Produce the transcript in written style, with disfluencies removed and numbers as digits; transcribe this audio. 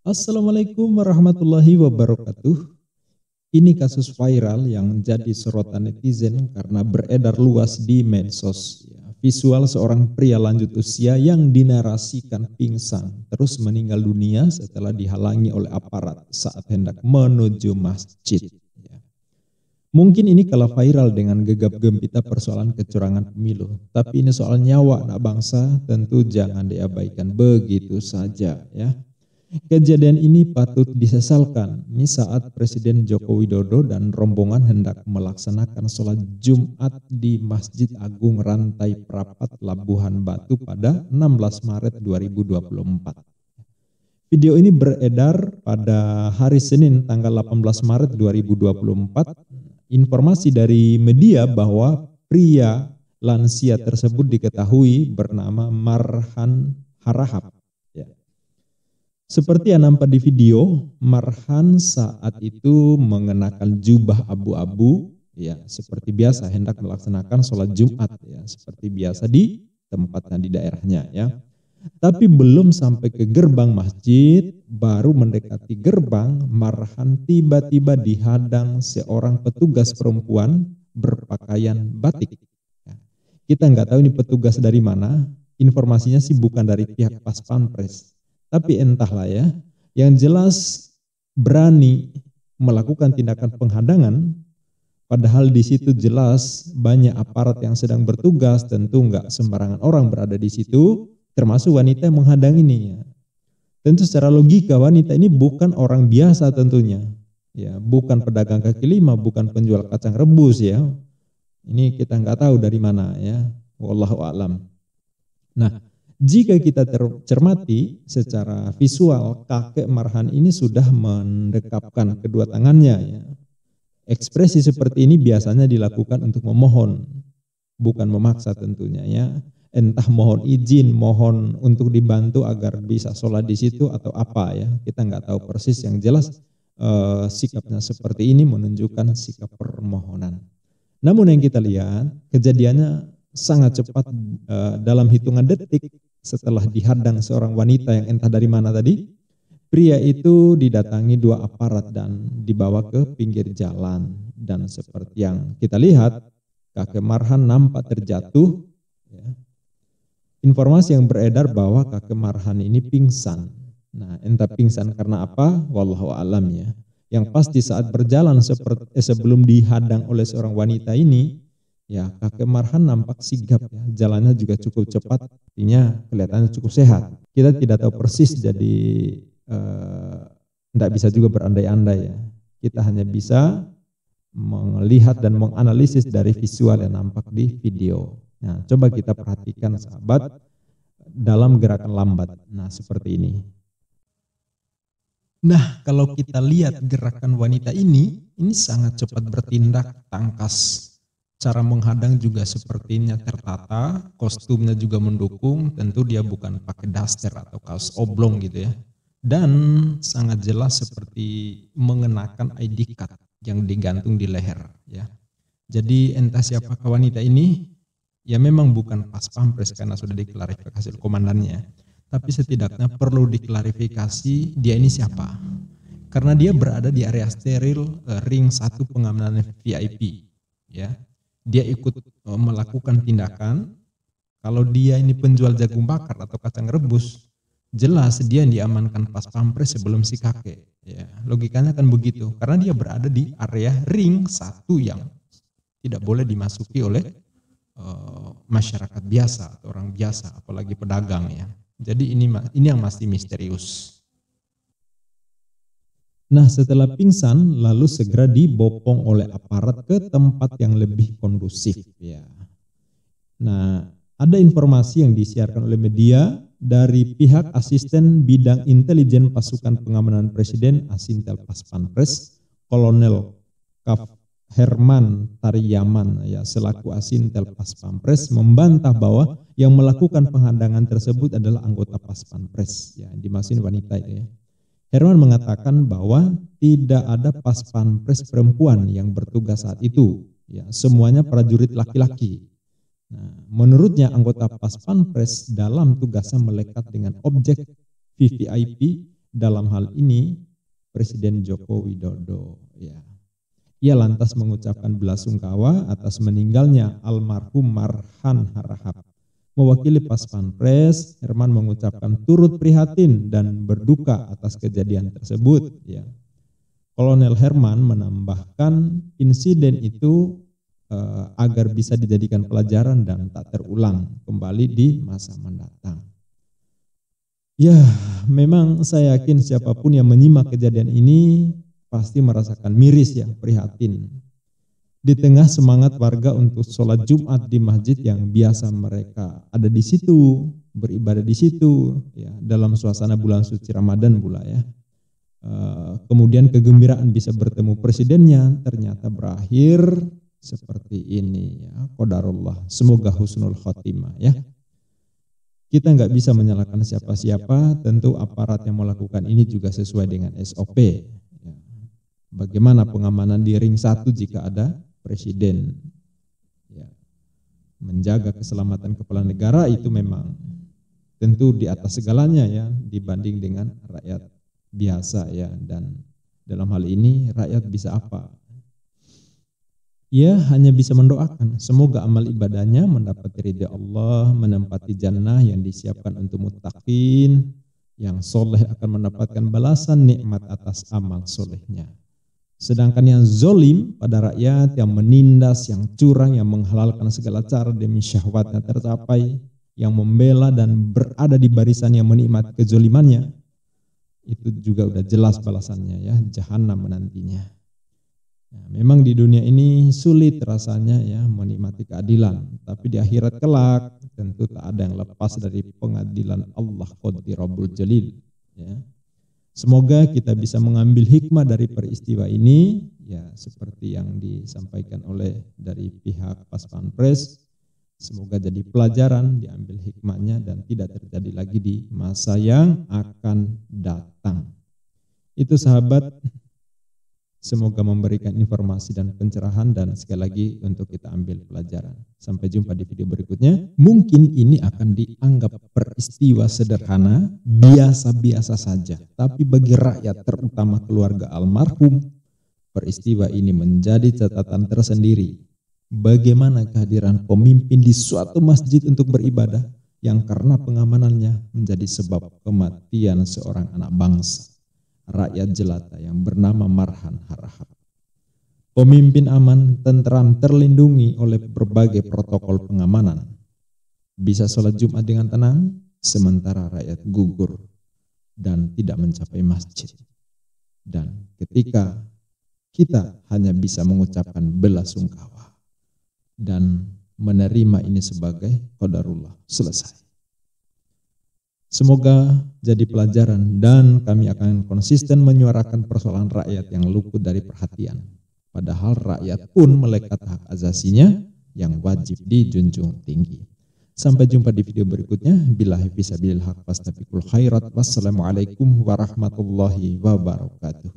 Assalamualaikum warahmatullahi wabarakatuh. Ini kasus viral yang jadi sorotan netizen karena beredar luas di medsos. Visual seorang pria lanjut usia yang dinarasikan pingsan terus meninggal dunia setelah dihalangi oleh aparat saat hendak menuju masjid. Mungkin ini kalah viral dengan gegap gempita persoalan kecurangan pemilu. Tapi ini soal nyawa anak bangsa, tentu jangan diabaikan begitu saja ya. Kejadian ini patut disesalkan. Ini saat Presiden Joko Widodo dan rombongan hendak melaksanakan sholat Jumat di Masjid Agung Rantai Prapat Labuhan Batu pada 16 Maret 2024. Video ini beredar pada hari Senin tanggal 18 Maret 2024. Informasi dari media bahwa pria lansia tersebut diketahui bernama Marhan Harahap. Seperti yang nampak di video, Marhan saat itu mengenakan jubah abu-abu, ya seperti biasa hendak melaksanakan sholat Jumat, ya seperti biasa di tempatnya di daerahnya, ya. Tapi belum sampai ke gerbang masjid, baru mendekati gerbang, Marhan tiba-tiba dihadang seorang petugas perempuan berpakaian batik. Kita nggak tahu ini petugas dari mana, informasinya sih bukan dari pihak Pas Pampres. Tapi entahlah ya, yang jelas berani melakukan tindakan penghadangan, padahal di situ jelas banyak aparat yang sedang bertugas, tentu nggak sembarangan orang berada di situ, termasuk wanita yang menghadang ini. Tentu secara logika wanita ini bukan orang biasa tentunya, ya bukan pedagang kaki lima, bukan penjual kacang rebus ya. Ini kita nggak tahu dari mana ya, wallahu a'lam. Nah, jika kita cermati secara visual, kakek Marhan ini sudah mendekapkan kedua tangannya. Ya. Ekspresi seperti ini biasanya dilakukan untuk memohon, bukan memaksa tentunya ya. Entah mohon izin, mohon untuk dibantu agar bisa sholat di situ atau apa ya. Kita nggak tahu persis, yang jelas sikapnya seperti ini menunjukkan sikap permohonan. Namun yang kita lihat, kejadiannya sangat cepat dalam hitungan detik. Setelah dihadang seorang wanita yang entah dari mana tadi, pria itu didatangi dua aparat dan dibawa ke pinggir jalan. Dan seperti yang kita lihat, kakek Marhan nampak terjatuh. Ya. Informasi yang beredar bahwa kakek Marhan ini pingsan. Nah, entah pingsan karena apa, wallahu a'lam ya. Yang pasti saat berjalan sebelum dihadang oleh seorang wanita ini, ya kakek Marhan nampak sigap ya, jalannya juga cukup cepat, artinya kelihatannya cukup sehat. Kita tidak tahu persis, jadi tidak bisa juga berandai-andai ya. Kita hanya bisa melihat dan menganalisis dari visual yang nampak di video. Nah, coba kita perhatikan sahabat dalam gerakan lambat. Nah, seperti ini. Nah, kalau kita lihat gerakan wanita ini sangat cepat bertindak, tangkas. Cara menghadang juga sepertinya tertata, kostumnya juga mendukung, tentu dia bukan pakai daster atau kaos oblong gitu ya. Dan sangat jelas seperti mengenakan ID card yang digantung di leher ya. Jadi entah siapakah wanita ini, ya memang bukan Pas Pampres karena sudah diklarifikasi komandannya. Tapi setidaknya perlu diklarifikasi dia ini siapa. Karena dia berada di area steril ring 1 pengamanan VIP ya. Dia ikut melakukan tindakan, kalau dia ini penjual jagung bakar atau kacang rebus, jelas dia yang diamankan Pas Pampres sebelum si kakek. Ya, logikanya kan begitu, karena dia berada di area ring 1 yang tidak boleh dimasuki oleh masyarakat biasa atau orang biasa, apalagi pedagang ya. Jadi ini yang masih misterius. Nah, setelah pingsan lalu segera dibopong oleh aparat ke tempat yang lebih kondusif ya. Nah, ada informasi yang disiarkan oleh media dari pihak Asisten Bidang Intelijen Pasukan Pengamanan Presiden Asintel Pas Pampres, Kolonel Kaf Herman Tariyaman ya, selaku Asintel Pas Pampres membantah bahwa yang melakukan penghadangan tersebut adalah anggota Pas Pampres ya, dimaksud wanita itu ya. Herman mengatakan bahwa tidak ada Pas Pampres perempuan yang bertugas saat itu, ya semuanya prajurit laki-laki. Nah, menurutnya anggota Pas Pampres dalam tugasnya melekat dengan objek VVIP dalam hal ini Presiden Joko Widodo. Ya. Ia lantas mengucapkan belasungkawa atas meninggalnya almarhum Marhan Harahap. Mewakili Pas Pampres, Herman mengucapkan turut prihatin dan berduka atas kejadian tersebut. Ya. Kolonel Herman menambahkan insiden itu agar bisa dijadikan pelajaran dan tak terulang kembali di masa mendatang. Ya, memang saya yakin siapapun yang menyimak kejadian ini pasti merasakan miris ya, prihatin. Di tengah semangat warga untuk sholat Jumat di masjid yang biasa mereka ada di situ, beribadah di situ, ya, dalam suasana bulan suci Ramadan pula ya. Kemudian kegembiraan bisa bertemu presidennya ternyata berakhir seperti ini ya, qadarullah. Semoga husnul khotimah ya. Kita nggak bisa menyalahkan siapa-siapa, tentu aparat yang melakukan ini juga sesuai dengan SOP. Ya. Bagaimana pengamanan di ring 1 jika ada presiden? Ya. Menjaga keselamatan kepala negara itu memang tentu di atas segalanya ya, dibanding dengan rakyat biasa ya. Dan dalam hal ini rakyat bisa apa? Ia hanya bisa mendoakan semoga amal ibadahnya mendapat ridha Allah, menempati jannah yang disiapkan untuk muttaqin, yang soleh akan mendapatkan balasan nikmat atas amal solehnya. Sedangkan yang zolim pada rakyat, yang menindas, yang curang, yang menghalalkan segala cara demi syahwatnya tercapai, yang membela dan berada di barisan yang menikmati kezolimannya, itu juga udah jelas balasannya ya, jahanam menantinya. Nah, memang di dunia ini sulit rasanya ya menikmati keadilan, tapi di akhirat kelak tentu tak ada yang lepas dari pengadilan Allah Qaddi Rabbul Jalil. Ya. Semoga kita bisa mengambil hikmah dari peristiwa ini, ya seperti yang disampaikan oleh dari pihak Pas Pampres. Semoga jadi pelajaran, diambil hikmahnya dan tidak terjadi lagi di masa yang akan datang. Itu sahabat. Semoga memberikan informasi dan pencerahan dan sekali lagi untuk kita ambil pelajaran. Sampai jumpa di video berikutnya. Mungkin ini akan dianggap peristiwa sederhana, biasa-biasa saja. Tapi bagi rakyat terutama keluarga almarhum, peristiwa ini menjadi catatan tersendiri. Bagaimana kehadiran pemimpin di suatu masjid untuk beribadah yang karena pengamanannya menjadi sebab kematian seorang anak bangsa. Rakyat jelata yang bernama Marhan Harahap. Pemimpin aman, tentram, terlindungi oleh berbagai protokol pengamanan. Bisa sholat Jumat dengan tenang, sementara rakyat gugur dan tidak mencapai masjid. Dan ketika kita hanya bisa mengucapkan belasungkawa dan menerima ini sebagai qadarullah, selesai. Semoga jadi pelajaran dan kami akan konsisten menyuarakan persoalan rakyat yang luput dari perhatian. Padahal rakyat pun melekat hak azasinya yang wajib dijunjung tinggi. Sampai jumpa di video berikutnya. Billahi fisabilil haq fastabiqul khairat. Wassalamualaikum warahmatullahi wabarakatuh.